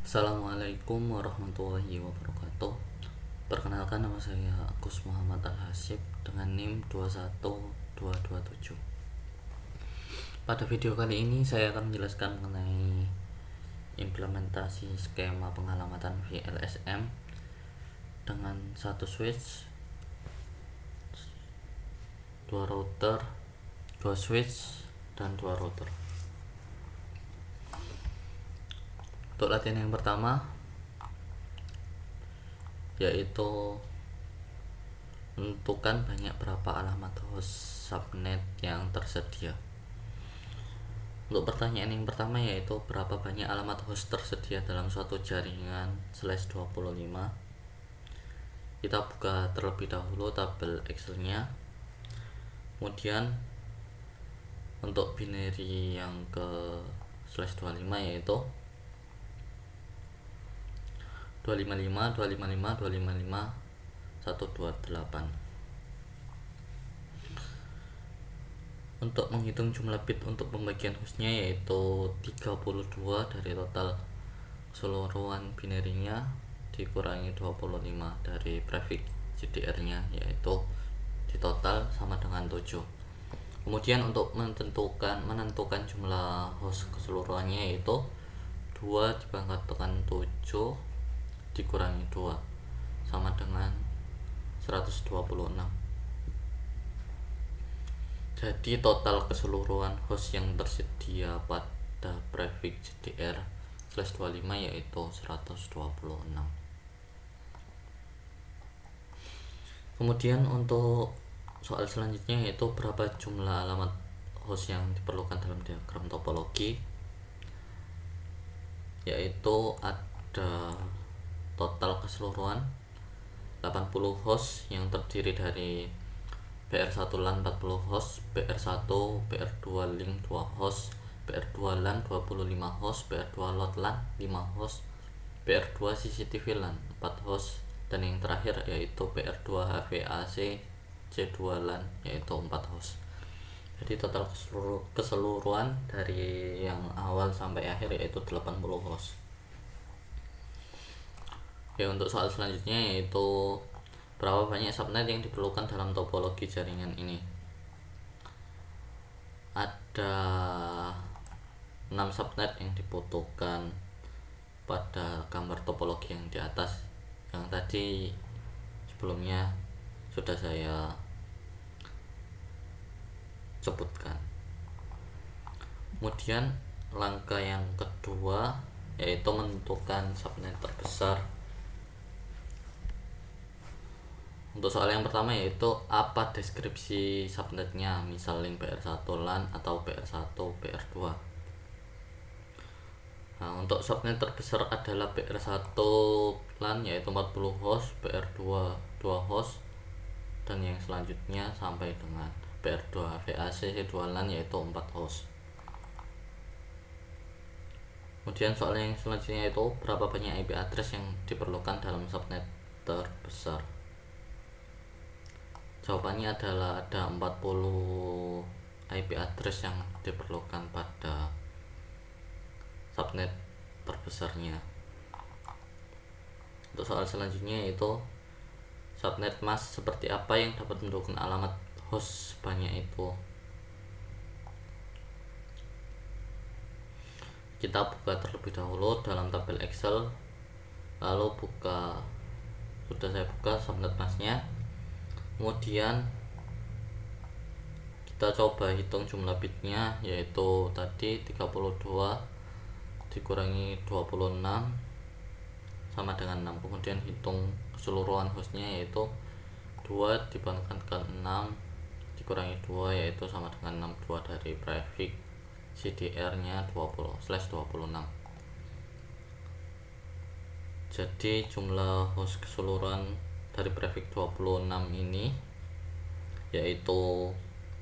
Assalamualaikum warahmatullahi wabarakatuh. Perkenalkan, nama saya Agus Muhammad Al-Hasib dengan NIM 21227. Pada video kali ini saya akan menjelaskan mengenai implementasi skema pengalamatan VLSM dengan satu switch, dua router, dua switch, dan dua router. Untuk latihan yang pertama yaitu menentukan banyak berapa alamat host subnet yang tersedia. Untuk pertanyaan yang pertama yaitu berapa banyak alamat host tersedia dalam suatu jaringan /25. Kita buka terlebih dahulu tabel Excel-nya. Kemudian untuk binary yang ke /25 yaitu 255 255 255 128. Untuk menghitung jumlah bit untuk pembagian hostnya yaitu 32 dari total keseluruhan binary-nya dikurangi 25 dari prefix CDR-nya, yaitu di total sama dengan 7. Kemudian untuk menentukan jumlah host keseluruhannya yaitu 2 dipangkat dengan 7 dikurangi 2 sama dengan 126. Jadi total keseluruhan host yang tersedia pada prefix CDR/25 yaitu 126. Kemudian untuk soal selanjutnya yaitu berapa jumlah alamat host yang diperlukan dalam diagram topologi, yaitu ada total keseluruhan 80 host yang terdiri dari PR1 LAN 40 host, PR1 PR2 link 2 host, PR2 LAN 25 host, PR2 load LAN 5 host, PR2 CCTV LAN 4 host, dan yang terakhir yaitu PR2 HVAC C2 LAN yaitu 4 host. Jadi total keseluruhan dari yang awal sampai akhir yaitu 80 host. Ya, untuk soal selanjutnya yaitu berapa banyak subnet yang diperlukan dalam topologi jaringan ini. Ada 6 subnet yang dibutuhkan pada gambar topologi yang di atas, yang tadi sebelumnya sudah saya sebutkan. Kemudian langkah yang kedua yaitu menentukan subnet terbesar. Untuk soal yang pertama yaitu apa deskripsi subnetnya, misal link PR1 LAN atau PR1 PR2. Nah, untuk subnet terbesar adalah PR1 LAN yaitu 40 host, PR2 2 host, dan yang selanjutnya sampai dengan PR2 VAC 2 LAN yaitu 4 host. Kemudian soal yang selanjutnya itu berapa banyak IP address yang diperlukan dalam subnet terbesar. Jawabannya adalah ada 40 IP address yang diperlukan pada subnet terbesarnya. Untuk soal selanjutnya yaitu subnet mask seperti apa yang dapat mendukung alamat host sebanyak itu. Kita buka terlebih dahulu dalam tabel Excel, lalu sudah saya buka subnet masknya. Kemudian kita coba hitung jumlah bitnya, yaitu tadi 32 dikurangi 26 sama dengan 6. Kemudian hitung keseluruhan hostnya yaitu 2 dibandingkan 6 dikurangi 2 yaitu sama dengan 62 dari prefix CDR nya 20/26. Jadi jumlah host keseluruhan dari prefix 26 ini yaitu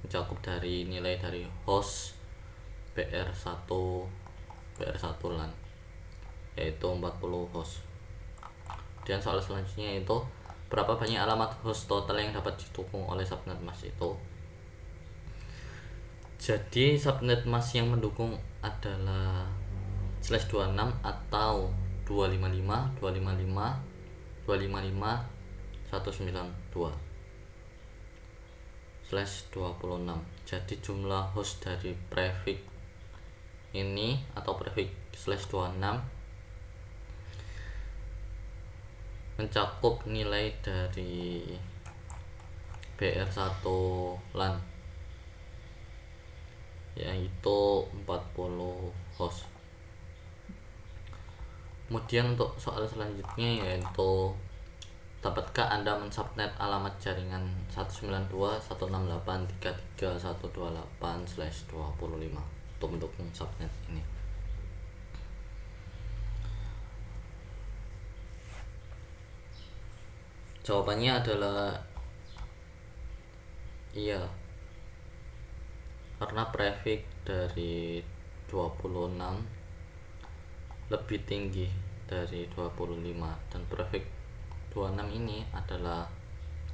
mencakup dari nilai dari host PR1 LAN yaitu 40 host. Dan soal selanjutnya yaitu berapa banyak alamat host total yang dapat didukung oleh subnet mask itu. Jadi subnet mask yang mendukung adalah /26 atau 255 255 255 192 /26. Jadi jumlah host dari prefix ini atau prefix /26 mencakup nilai dari BR1 LAN yaitu 40 host. Kemudian untuk soal selanjutnya yaitu dapatkah Anda mensubnet alamat jaringan 192.168.33.128/25 untuk mendukung subnet ini? Jawabannya adalah iya, karena prefix dari 26 lebih tinggi dari 25 dan prefix 26 ini adalah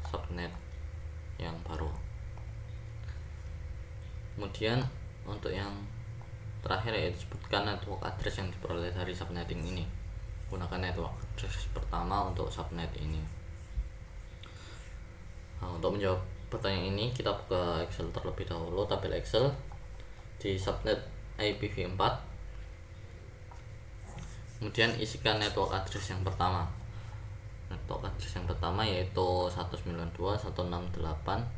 subnet yang baru. Kemudian untuk yang terakhir yaitu sebutkan network address yang diperoleh dari subnetting ini. Gunakan network address pertama untuk subnet ini. Nah, untuk menjawab pertanyaan ini kita buka Excel terlebih dahulu, tabel Excel di subnet IPv4. Kemudian isikan network address yang pertama. Network address yang pertama yaitu 192.168.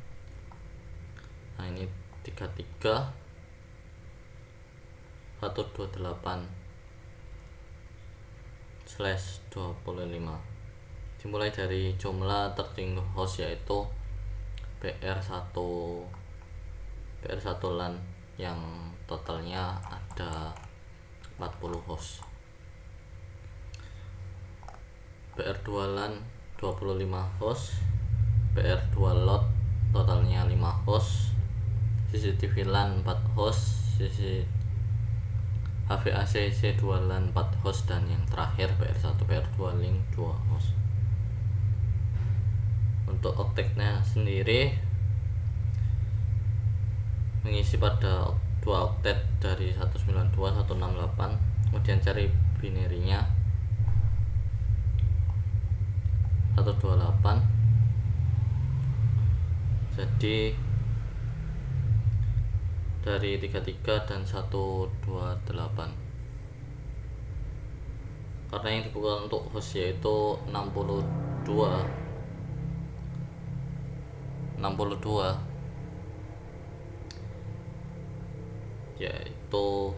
Nah, ini 33.128/25. Dimulai dari jumlah tertinggi host yaitu BR1 LAN yang totalnya ada 40 host. BR2 LAN 25 host, BR2 lot totalnya 5 host, CCTV LAN 4 host, HVAC C2 LAN 4 host, dan yang terakhir BR1 BR2 link 2 host. Untuk oktetnya sendiri mengisi pada 2 oktet dari 192 168, kemudian cari binary-nya 128. Jadi dari 33 dan 128. Karena yang dibuka untuk host yaitu 62 yaitu,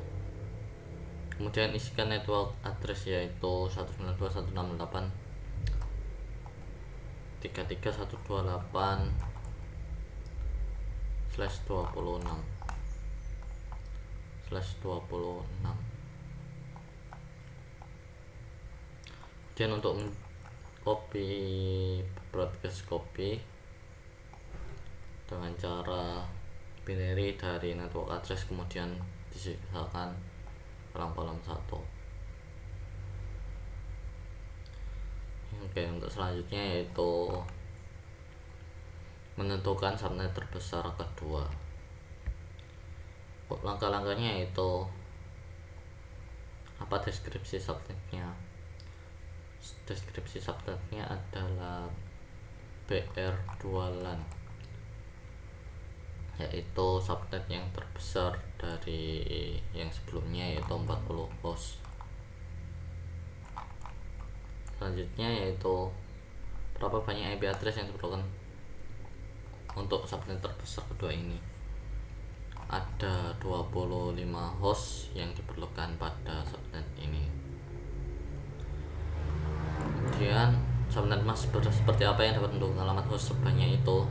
kemudian isikan network address yaitu 192.168 33.128/26. Kemudian untuk copy broadcast copy dengan cara binary dari network address kemudian disisakan dalam kolom 1. Oke, untuk selanjutnya yaitu menentukan subnet terbesar kedua. Langkah-langkahnya yaitu apa deskripsi subnetnya? Deskripsi subnetnya adalah BR2 LAN, yaitu subnet yang terbesar dari yang sebelumnya yaitu 40 host. Selanjutnya yaitu berapa banyak IP address yang diperlukan untuk subnet terbesar kedua ini. Ada 25 host yang diperlukan pada subnet ini. Kemudian subnet mask seperti apa yang dapat mendukung alamat host sebanyak itu.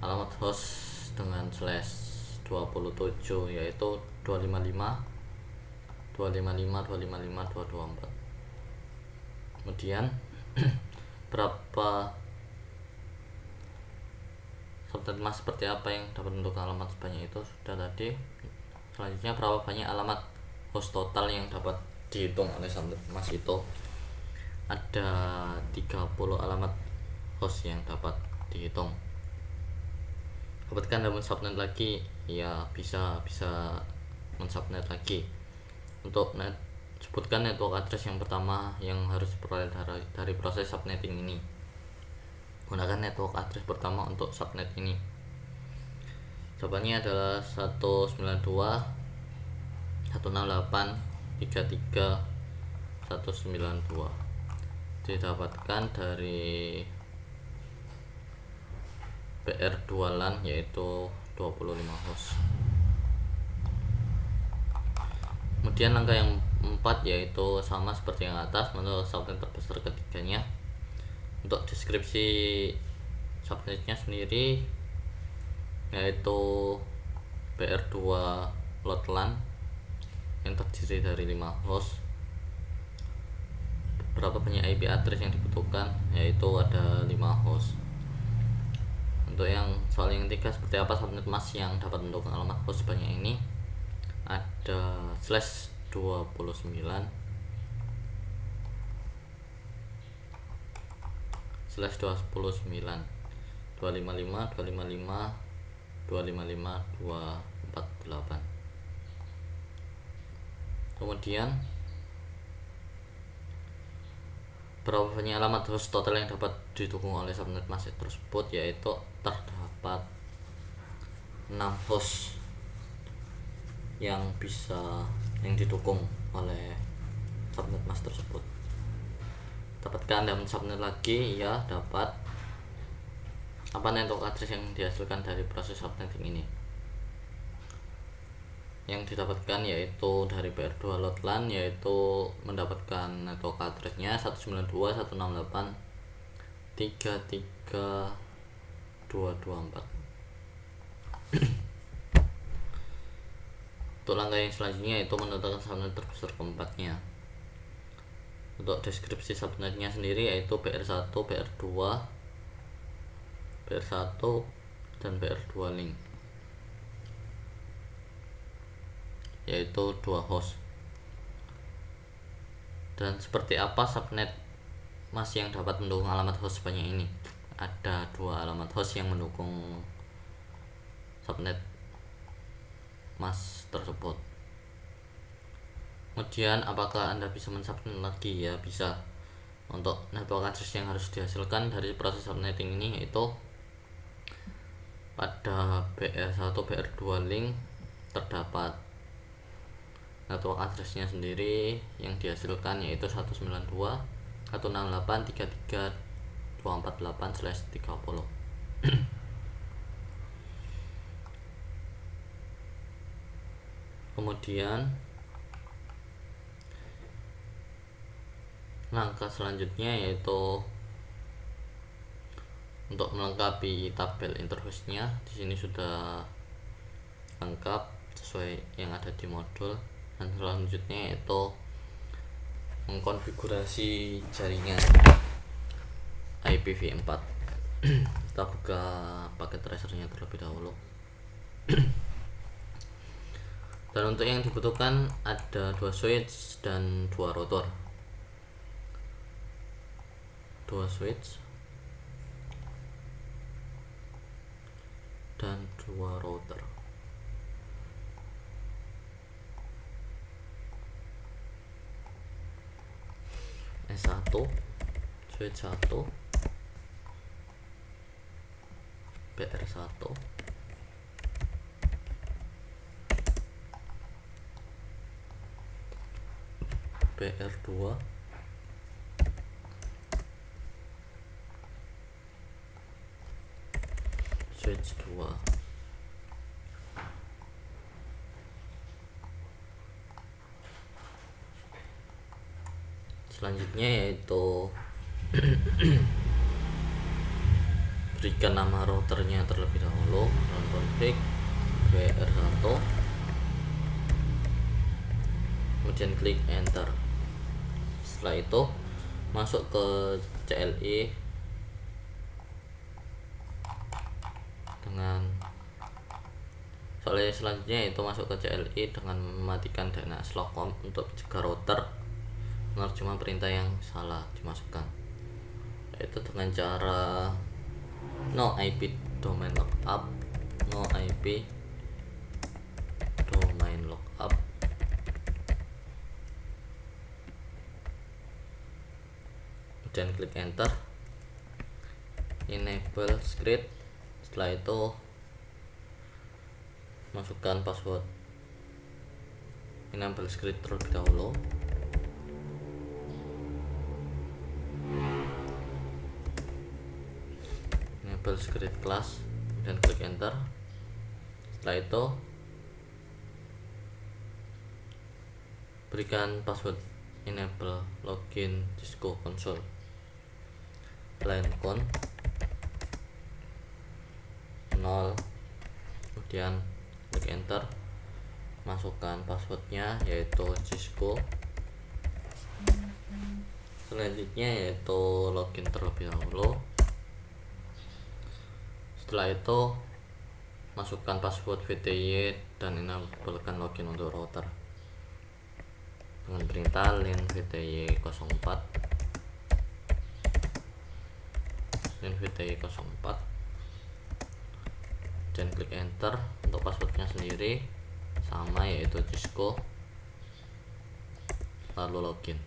Alamat host dengan /27 yaitu 255 224. Kemudian berapa subnet mask seperti apa yang dapat mendukung alamat sebanyak itu sudah tadi. Selanjutnya berapa banyak alamat host total yang dapat dihitung oleh subnet mask itu. Ada 30 alamat host yang dapat dihitung. Dapatkan dalam subnet lagi, ya bisa mensubnet lagi. Untuk net 10 sebutkan network address yang pertama yang harus diperoleh dari proses subnetting ini. Gunakan network address pertama untuk subnet ini. Jawabannya adalah 192.168.33.192. Didapatkan dari PR2 LAN yaitu 25 host. Kemudian langkah yang 4 yaitu sama seperti yang atas, menurut subnet terbesar ketiganya. Untuk deskripsi subnetnya sendiri yaitu PR2 load LAN yang terdiri dari 5 host. Berapa banyak IP address yang dibutuhkan, yaitu ada 5 host. Untuk yang soal yang ketiga, seperti apa subnet mask yang dapat mendukung alamat host sebanyak ini? Ada /29 /255 255 255 255 248. Kemudian berapa banyak alamat host total yang dapat didukung oleh subnet mask tersebut, yaitu terdapat 6 host yang didukung oleh subnet mask tersebut. Dapatkan dalam subnet lagi, ya dapat apa network address yang dihasilkan dari proses subnetting ini. Yang didapatkan yaitu dari PR2 load LAN, yaitu mendapatkan network addressnya 192.168.33.224. Untuk langkah yang selanjutnya yaitu menentukan subnet terbesar keempatnya. Untuk deskripsi subnetnya sendiri yaitu PR1, PR2, PR1 dan PR2 link, yaitu 2 host. Dan seperti apa subnet mask yang dapat mendukung alamat host sebanyak ini? Ada 2 alamat host yang mendukung subnet mask tersebut. Kemudian apakah Anda bisa mensubnet lagi? Ya bisa. Untuk network address yang harus dihasilkan dari proses subnetting ini yaitu pada PR1, PR2 link terdapat network addressnya sendiri yang dihasilkan yaitu 192.168.33.248/30. Kemudian langkah selanjutnya yaitu untuk melengkapi tabel interface-nya. Di sini sudah lengkap sesuai yang ada di modul. Dan selanjutnya yaitu mengkonfigurasi jaringan IPv4. Kita buka paket tracernya terlebih dahulu. Dan untuk yang dibutuhkan ada 2 switch dan 2 router. 2 switch dan 2 router. S1 switch 1, PR1, PR2, switch 2. Selanjutnya yaitu berikan nama routernya terlebih dahulu. Run config PR1, kemudian klik enter. Setelah itu masuk ke CLI dengan selanjutnya itu masuk ke CLI dengan mematikan DNS logcom untuk mencegah router menerjemah perintah yang salah dimasukkan, yaitu dengan cara no IP domain lookup, no IP domain lookup, dan klik enter. Enable script. Setelah itu masukkan password enable script terlebih dahulu. Enable script class dan klik enter. Setelah itu berikan password enable login Cisco console line count 0, kemudian klik enter. Masukkan passwordnya yaitu Cisco. Selanjutnya yaitu login terlebih dahulu. Setelah itu masukkan password VTY dan enablekan login untuk router dengan perintah lin VTY 04 dan klik enter. Untuk passwordnya sendiri sama yaitu Cisco, lalu login.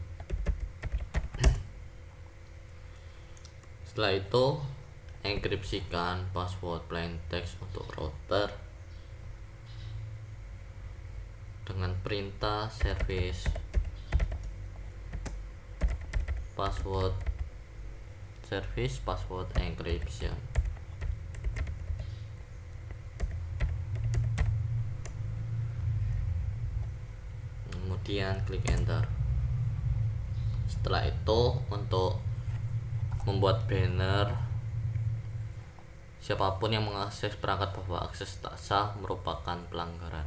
Setelah itu enkripsikan password plain text untuk router dengan perintah service password encryption. Kemudian klik enter. Setelah itu untuk membuat banner, siapapun yang mengakses perangkat bahwa akses tak sah merupakan pelanggaran,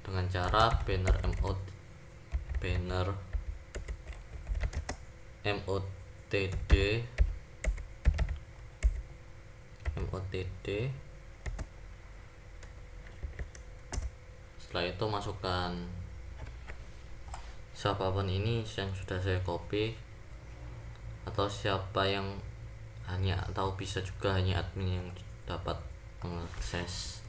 dengan cara banner MOTD. Setelah itu masukkan siapapun ini yang sudah saya copy, atau siapa yang hanya, atau bisa juga hanya admin yang dapat mengakses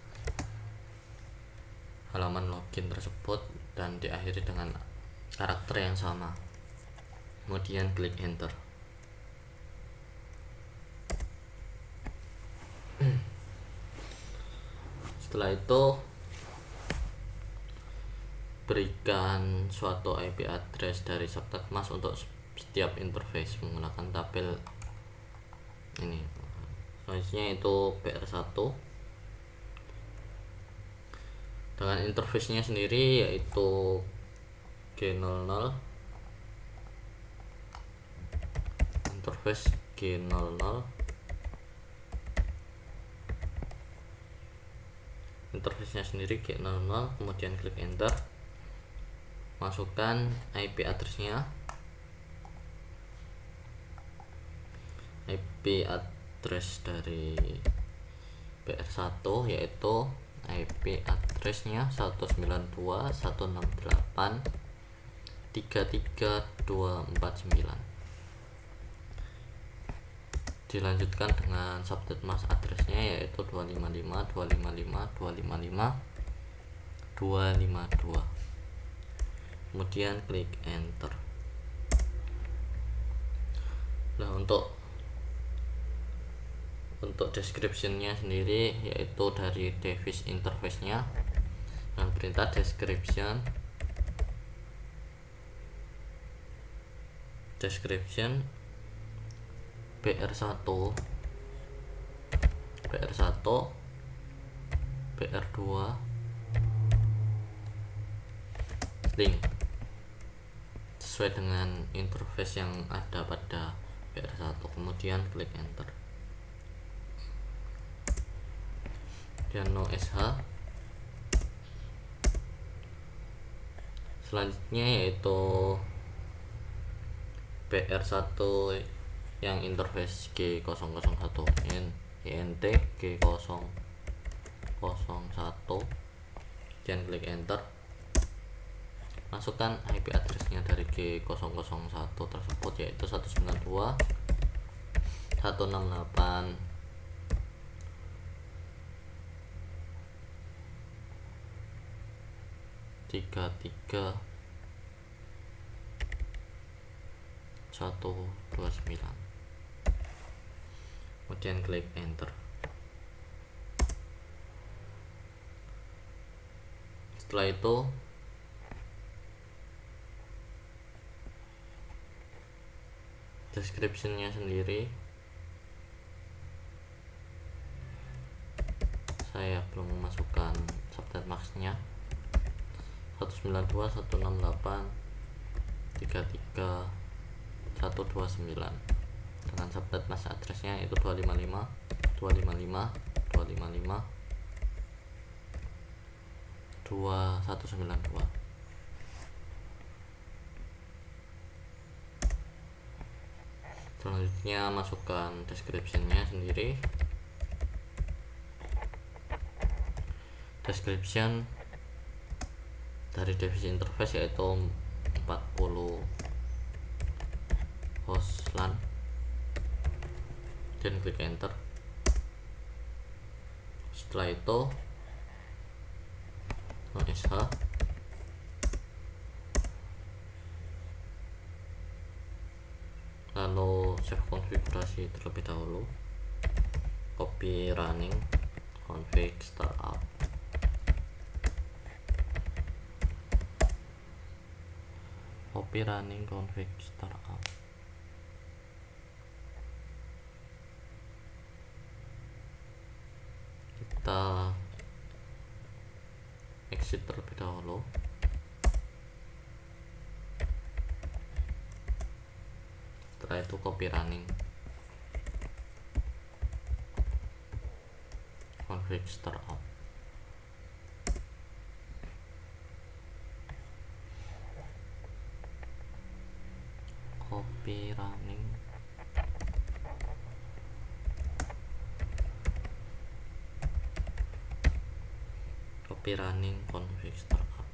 halaman login tersebut, dan diakhiri dengan karakter yang sama. Kemudian klik enter. Setelah itu berikan suatu IP address dari subnet untuk setiap interface menggunakan tabel ini. Selanjutnya itu PR1 dengan interface-nya sendiri yaitu G00, interface G00, interface-nya sendiri G00. Kemudian klik enter. Masukkan IP address-nya, IP address dari PR1 yaitu IP address-nya 192.168.33249. Dilanjutkan dengan subnet mask address-nya yaitu 255.255.255.252. Kemudian klik enter. Nah, untuk description-nya sendiri yaitu dari device interface-nya dengan perintah description PR1 PR2 link sesuai dengan interface yang ada pada PR1. Kemudian klik enter. Dan no SH. Selanjutnya yaitu PR1 yang interface G001 INT G001, dan klik enter. Masukkan IP address-nya dari G001 tersebut yaitu 192.168.33 129, kemudian klik enter. Setelah itu description-nya sendiri saya belum memasukkan subnet max-nya 192.168.33.129 dengan subnet max address-nya itu 255.255.255.255.2192. Selanjutnya masukkan description-nya sendiri. Description dari device interface yaitu 40 host LAN, dan klik enter. Setelah itu OSH, lalu save konfigurasi terlebih dahulu, copy running config startup, copy running config startup. Kita exit terlebih dahulu. Setelah itu copy running config startup. Copy running config startup,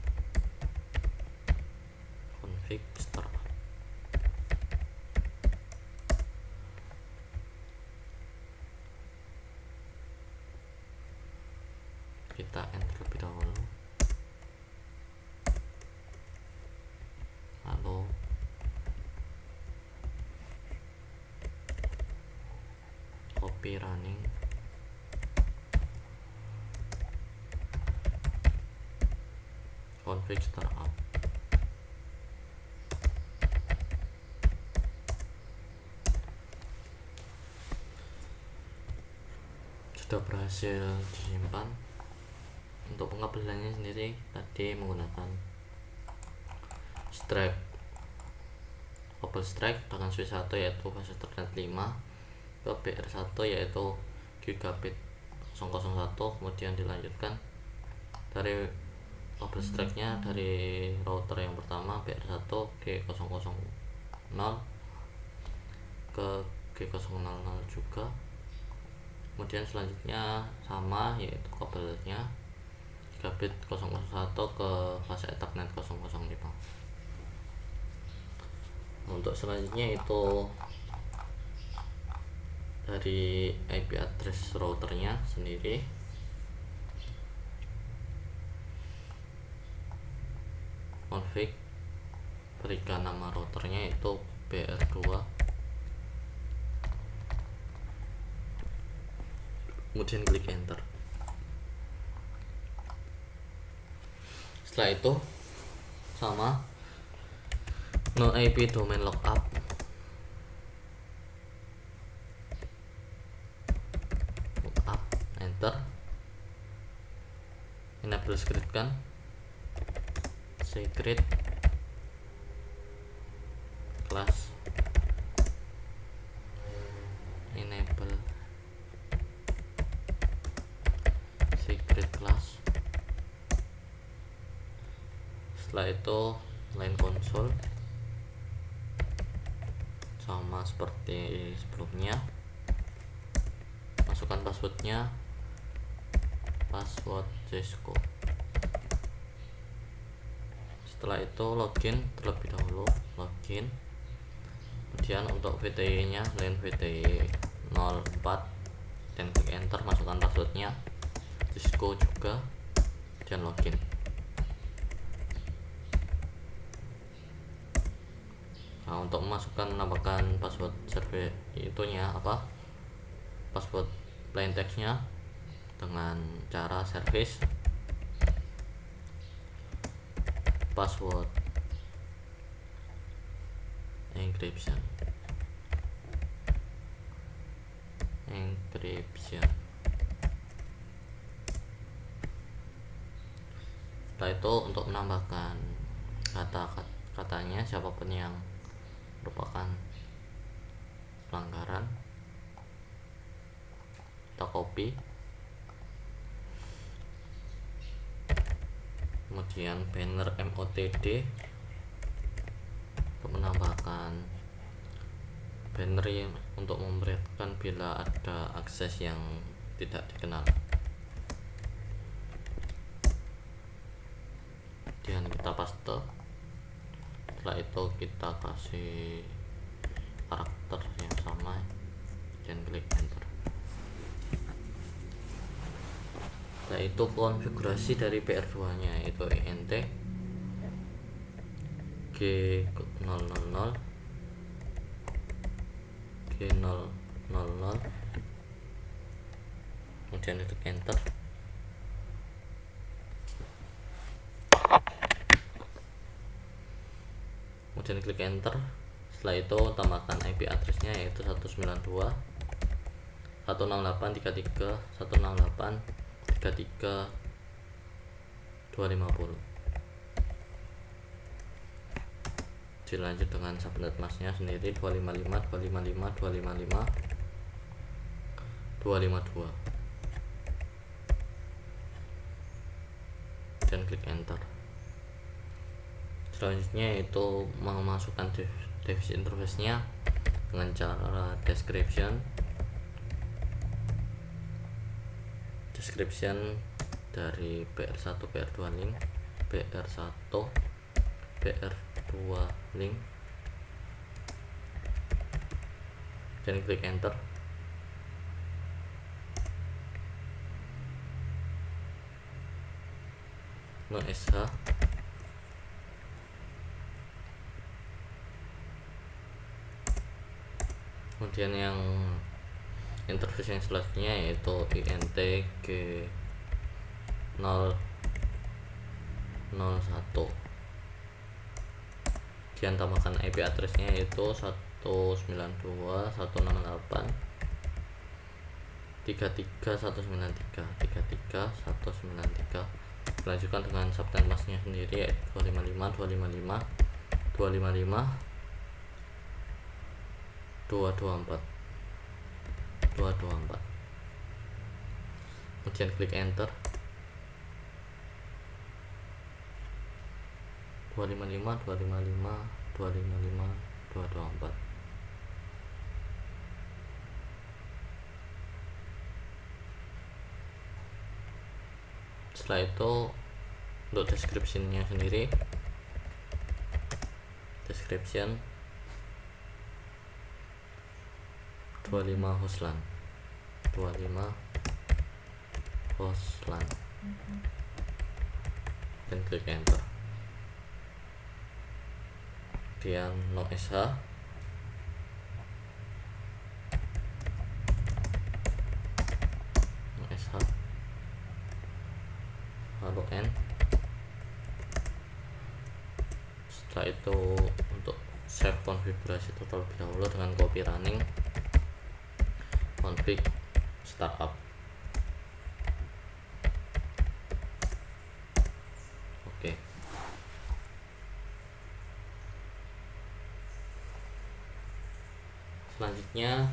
config startup. Kita enter lebih dahulu, lalu copy running config startup. Sudah berhasil disimpan. Untuk pengabelannya sendiri tadi menggunakan strike, kabel strike dengan switch 1 yaitu fase Ethernet 5 ke BR1 yaitu gigabit 001, kemudian dilanjutkan dari kabel strike nya dari router yang pertama BR1 G000 ke G000 juga, kemudian selanjutnya sama yaitu kabelnya gigabit 001 ke fase Ethernet 005. Untuk selanjutnya itu dari IP address routernya sendiri, config, berikan nama routernya itu BR2, kemudian klik enter. Setelah itu sama no IP domain lookup, enter, enable script kan, secret class, enable secret class. Setelah itu line console sama seperti sebelumnya, masukkan passwordnya, password Cisco. Setelah itu login terlebih dahulu, login, kemudian untuk VTI nya line VTI 04 dan klik enter, masukkan passwordnya Cisco juga dan login. Nah, untuk menambahkan password service itunya password plain textnya dengan cara service password encryption. Setelah itu untuk menambahkan katanya siapapun yang merupakan pelanggaran, kita copy, kemudian banner MOTD untuk menambahkan banner untuk memberitakan bila ada akses yang tidak dikenal. Kemudian kita paste. Setelah itu kita kasih karakter yang sama dan klik enter. Setelah itu konfigurasi dari PR2 nya itu int G000 G000, kemudian klik enter. Kemudian klik enter. Setelah itu tambahkan IP addressnya yaitu 192.168.33.250. Dilanjut dengan subnet masknya sendiri 255.255.255.252 dan klik enter. Selanjutnya itu memasukkan device interface-nya dengan cara description dari PR1 PR2 link, PR1 PR2 link, dan klik enter. No SH, kemudian yang interface yang selanjutnya yaitu int G001, kemudian tambahkan IP addressnya yaitu 192.168.33.193. Dilanjutkan dengan subnet masknya sendiri yaitu 254. Kemudian klik enter. 254. Setelah itu untuk description-nya sendiri, description 25 hostlan dan klik enter. Kemudian no SH, lalu N. Setelah itu untuk save konfigurasi terlebih dahulu dengan copy running config startup. Oke. Selanjutnya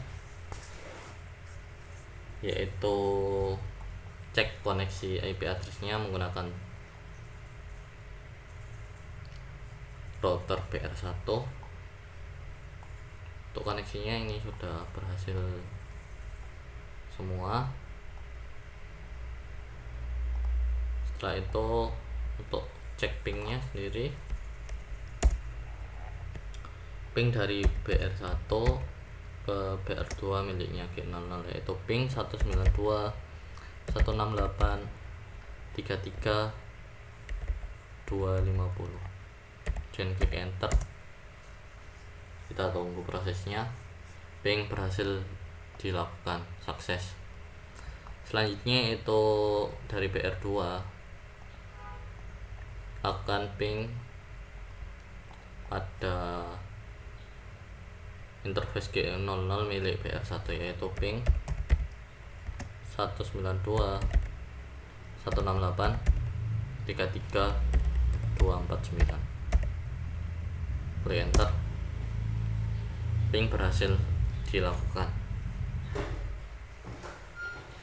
yaitu cek koneksi IP addressnya menggunakan router PR1. Untuk koneksinya ini sudah berhasil semua. Setelah itu untuk cek pingnya sendiri, ping dari PR1 ke PR2 miliknya G00 yaitu ping 192.168.33.250 dan klik enter. kita tunggu prosesnya. Ping berhasil dilakukan, sukses. Selanjutnya itu dari PR2, akan ping pada interface GE00 milik PR1, yaitu ping 192.168.33.249. Klik enter. Ping berhasil dilakukan.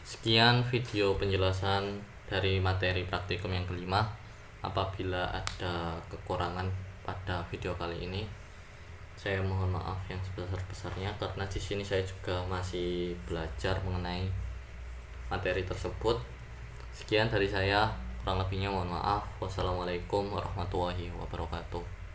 Sekian video penjelasan dari materi praktikum yang kelima. Apabila ada kekurangan pada video kali ini, saya mohon maaf yang sebesar-besarnya, karena di sini saya juga masih belajar mengenai materi tersebut. Sekian dari saya, kurang lebihnya mohon maaf. Wassalamualaikum warahmatullahi wabarakatuh.